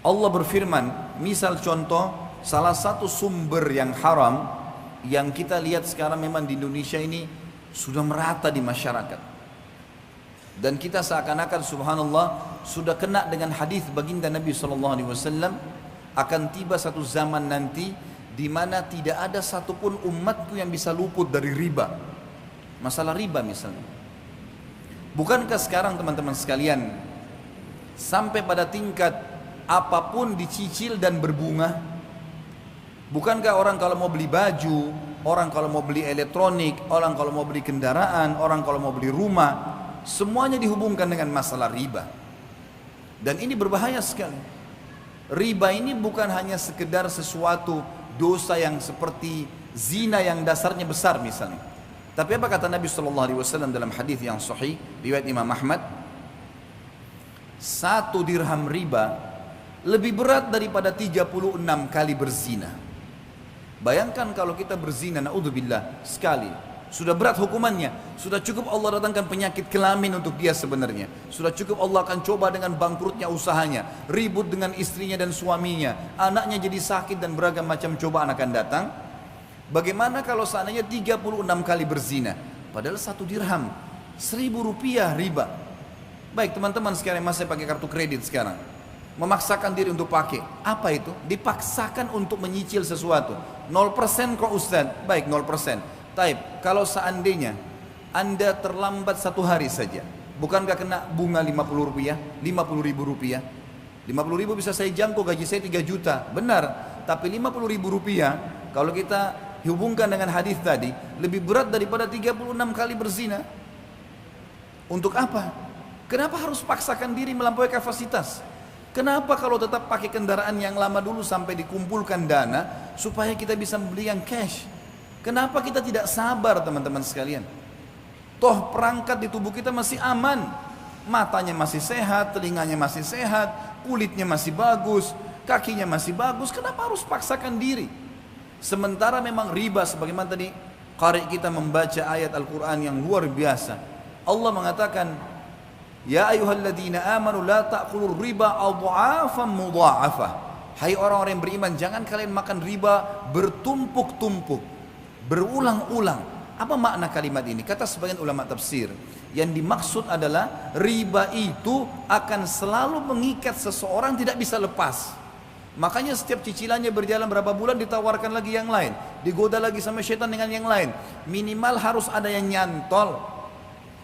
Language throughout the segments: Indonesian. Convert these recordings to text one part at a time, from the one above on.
Allah berfirman, misal contoh salah satu sumber yang haram yang kita lihat sekarang memang di Indonesia ini sudah merata di masyarakat. Dan kita seakan-akan subhanallah sudah kena dengan hadis baginda Nabi SAW, akan tiba satu zaman nanti di mana tidak ada satupun umatku yang bisa luput dari riba. Masalah riba misalnya. Bukankah sekarang teman-teman sekalian sampai pada tingkat apapun dicicil dan berbunga? Bukankah orang kalau mau beli baju, orang kalau mau beli elektronik, orang kalau mau beli kendaraan, orang kalau mau beli rumah, semuanya dihubungkan dengan masalah riba. Dan ini berbahaya sekali. Riba ini bukan hanya sekedar sesuatu dosa yang seperti zina yang dasarnya besar misalnya. Tapi apa kata Nabi SAW dalam hadis yang sahih riwayat Imam Ahmad? 1 dirham riba lebih berat daripada 36 kali berzina. Bayangkan kalau kita berzina, naudzubillah, sekali, sudah berat hukumannya. Sudah cukup Allah datangkan penyakit kelamin untuk dia sebenarnya. Sudah cukup Allah akan coba dengan bangkrutnya usahanya, ribut dengan istrinya dan suaminya, anaknya jadi sakit dan beragam macam cobaan akan datang. Bagaimana kalau seandainya 36 kali berzina? Padahal 1 dirham, 1.000 rupiah riba. Baik teman-teman sekalian, masih pakai kartu kredit sekarang, memaksakan diri untuk pakai. Apa itu? Dipaksakan untuk menyicil sesuatu. 0% kok Ustaz? Baik 0%. Taib, kalau seandainya Anda terlambat 1 hari saja, bukankah kena bunga 50 rupiah? 50 ribu rupiah? 50 ribu bisa saya jangkau, gaji saya 3 juta. Benar, tapi 50 ribu rupiah kalau kita hubungkan dengan hadis tadi lebih berat daripada 36 kali berzina. Untuk apa? Kenapa harus paksakan diri melampaui kapasitas? Kenapa kalau tetap pakai kendaraan yang lama dulu sampai dikumpulkan dana supaya kita bisa membeli yang cash? Kenapa kita tidak sabar teman-teman sekalian? Toh perangkat di tubuh kita masih aman, matanya masih sehat, telinganya masih sehat, kulitnya masih bagus, kakinya masih bagus. Kenapa harus paksakan diri? Sementara memang riba, sebagaimana tadi qari kita membaca ayat Al-Quran yang luar biasa. Allah mengatakan, ya ayyuhalladzina amanu la ta'kulur riba adha'afan mudha'afah. Hai orang-orang yang beriman, jangan kalian makan riba bertumpuk-tumpuk, berulang-ulang. Apa makna kalimat ini? Kata sebagian ulama tafsir, yang dimaksud adalah riba itu akan selalu mengikat seseorang, tidak bisa lepas. Makanya setiap cicilannya berjalan berapa bulan ditawarkan lagi yang lain, digoda lagi sama syaitan dengan yang lain. Minimal harus ada yang nyantol.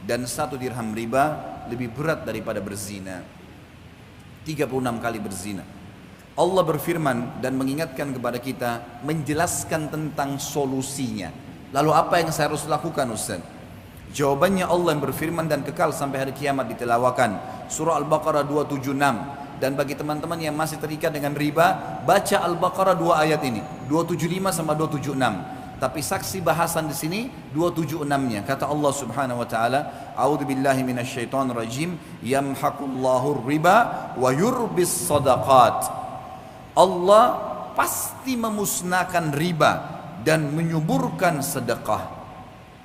Dan 1 dirham riba lebih berat daripada berzina. 36 kali berzina. Allah berfirman dan mengingatkan kepada kita, menjelaskan tentang solusinya. Lalu apa yang saya harus lakukan Ustaz? Jawabannya Allah yang berfirman dan kekal sampai hari kiamat ditelawakan. Surah Al-Baqarah 276. Dan bagi teman-teman yang masih terikat dengan riba, baca Al-Baqarah 2 ayat ini, 275 sama 276. Tapi saksi bahasan di sini 276-nya. Kata Allah Subhanahu wa taala, "A'udzubillahi minasyaitonir rajim, yamhaqullahu riba wa yurbis shadaqat." Allah pasti memusnahkan riba dan menyuburkan sedekah.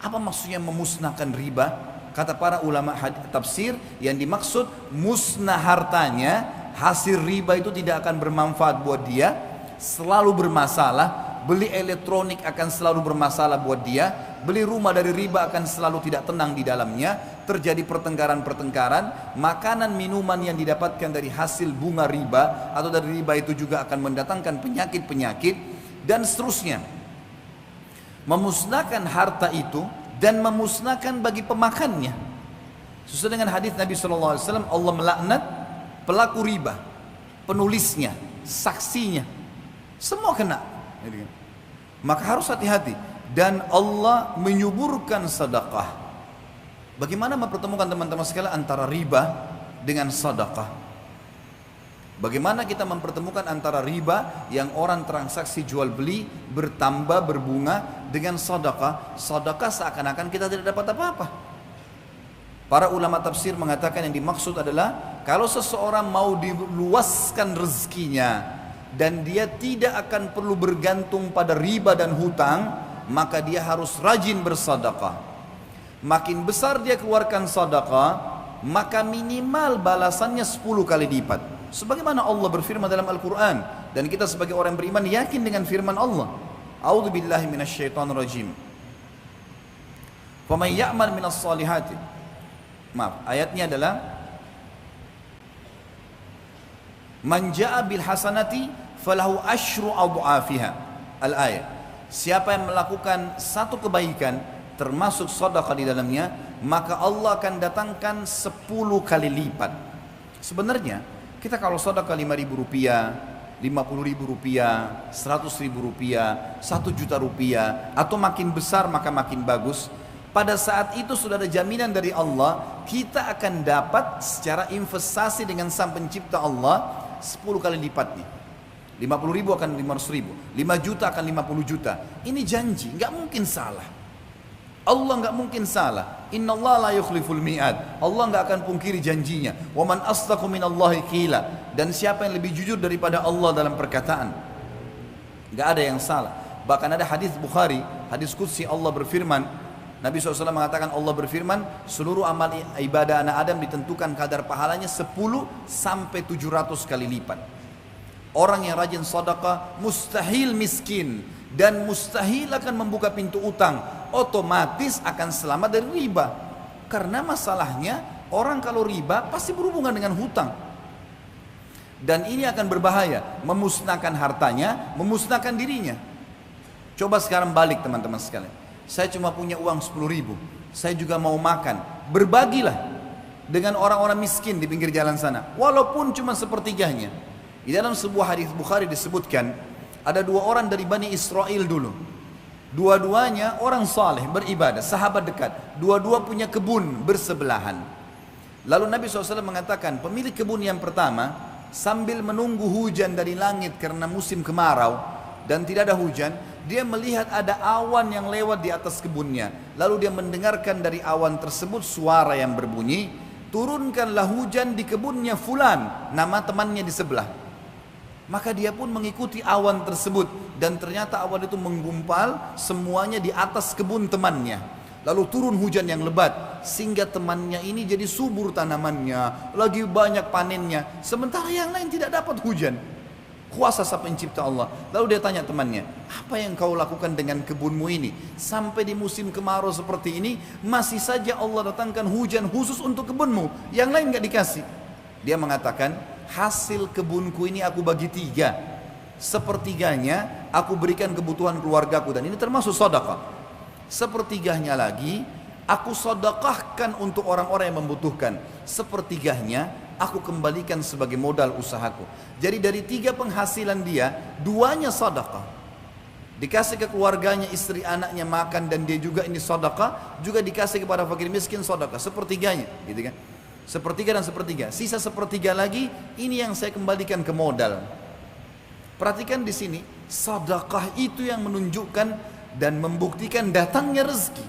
Apa maksudnya memusnahkan riba? Kata para ulama tafsir, yang dimaksud musnah hartanya, hasil riba itu tidak akan bermanfaat buat dia, selalu bermasalah. Beli elektronik akan selalu bermasalah buat dia, beli rumah dari riba akan selalu tidak tenang di dalamnya, terjadi pertengkaran-pertengkaran, makanan minuman yang didapatkan dari hasil bunga riba atau dari riba itu juga akan mendatangkan penyakit-penyakit dan seterusnya. Memusnahkan harta itu dan memusnahkan bagi pemakannya. Sesuai dengan hadis Nabi SAW, Allah melaknat pelaku riba, penulisnya, saksinya, semua kena. Maka harus hati-hati. Dan Allah menyuburkan sedekah. Bagaimana mempertemukan teman-teman sekalian antara riba dengan sedekah? Bagaimana kita mempertemukan antara riba yang orang transaksi jual beli bertambah berbunga dengan sedekah? Sedekah seakan-akan kita tidak dapat apa-apa. Para ulama tafsir mengatakan yang dimaksud adalah kalau seseorang mau diluaskan rezekinya dan dia tidak akan perlu bergantung pada riba dan hutang, maka dia harus rajin bersedekah. Makin besar dia keluarkan sedekah, maka minimal balasannya 10 kali lipat. Sebagaimana Allah berfirman dalam Al-Quran, dan kita sebagai orang beriman yakin dengan firman Allah. A'udzu billahi minasyaitonir rajim. Faman ya'mal minas salihati. Maaf, ayatnya adalah man ja'a bil hasanati falahu asyru adhafiha. Al-ayat. Siapa yang melakukan satu kebaikan termasuk sedekah di dalamnya, maka Allah akan datangkan 10 kali lipat. Sebenarnya kita kalau sedekah 5.000 rupiah, 50.000 rupiah, 100.000 rupiah, 1 juta rupiah, atau makin besar maka makin bagus. Pada saat itu sudah ada jaminan dari Allah, kita akan dapat secara investasi dengan Sang Pencipta Allah 10 kali lipatnya. 50.000 akan 500.000, 5 juta akan 50 juta. Ini janji, nggak mungkin salah. Allah nggak mungkin salah. Inna Allah la yukhliful mi'ad. Allah nggak akan pungkiri janjinya. Wa man asdaqu minallahi qila. Dan siapa yang lebih jujur daripada Allah dalam perkataan? Nggak ada yang salah. Bahkan ada hadis Bukhari, hadis qudsi, Allah berfirman, Nabi SAW mengatakan, Allah berfirman, seluruh amal ibadah anak Adam ditentukan kadar pahalanya 10 sampai 700 kali lipat. Orang yang rajin sedekah mustahil miskin dan mustahil akan membuka pintu utang, otomatis akan selamat dari riba. Karena masalahnya orang kalau riba pasti berhubungan dengan hutang. Dan ini akan berbahaya, memusnahkan hartanya, memusnahkan dirinya. Coba sekarang balik teman-teman sekalian. Saya cuma punya uang 10.000, saya juga mau makan. Berbagilah dengan orang-orang miskin di pinggir jalan sana, walaupun cuma sepertiganya. Di dalam sebuah hadis Bukhari disebutkan, ada 2 orang dari Bani Israel dulu. Dua-duanya orang saleh, beribadah, sahabat dekat. Dua-dua punya kebun bersebelahan. Lalu Nabi SAW mengatakan, pemilik kebun yang pertama, sambil menunggu hujan dari langit karena musim kemarau dan tidak ada hujan, dia melihat ada awan yang lewat di atas kebunnya. Lalu dia mendengarkan dari awan tersebut suara yang berbunyi, turunkanlah hujan di kebunnya fulan, nama temannya di sebelah. Maka dia pun mengikuti awan tersebut, dan ternyata awan itu menggumpal semuanya di atas kebun temannya. Lalu turun hujan yang lebat, sehingga temannya ini jadi subur tanamannya, lagi banyak panennya, sementara yang lain tidak dapat hujan. Kuasa Sang Pencipta Allah. Lalu dia tanya temannya, apa yang kau lakukan dengan kebunmu ini? Sampai di musim kemarau seperti ini, masih saja Allah datangkan hujan khusus untuk kebunmu, yang lain gak dikasih. Dia mengatakan, hasil kebunku ini aku bagi 3. Sepertiganya aku berikan kebutuhan keluargaku, dan ini termasuk sedekah. Sepertiganya lagi aku sedekahkan untuk orang-orang yang membutuhkan. Sepertiganya aku kembalikan sebagai modal usahaku. Jadi dari 3 penghasilan dia, 2-nya sedekah. Dikasih ke keluarganya, istri anaknya makan, dan dia juga ini sedekah, juga dikasih kepada fakir miskin sedekah, sepertiganya, gitu kan? Sepertiga dan sepertiga. Sisa sepertiga lagi, ini yang saya kembalikan ke modal. Perhatikan di sini, sedekah itu yang menunjukkan dan membuktikan datangnya rezeki.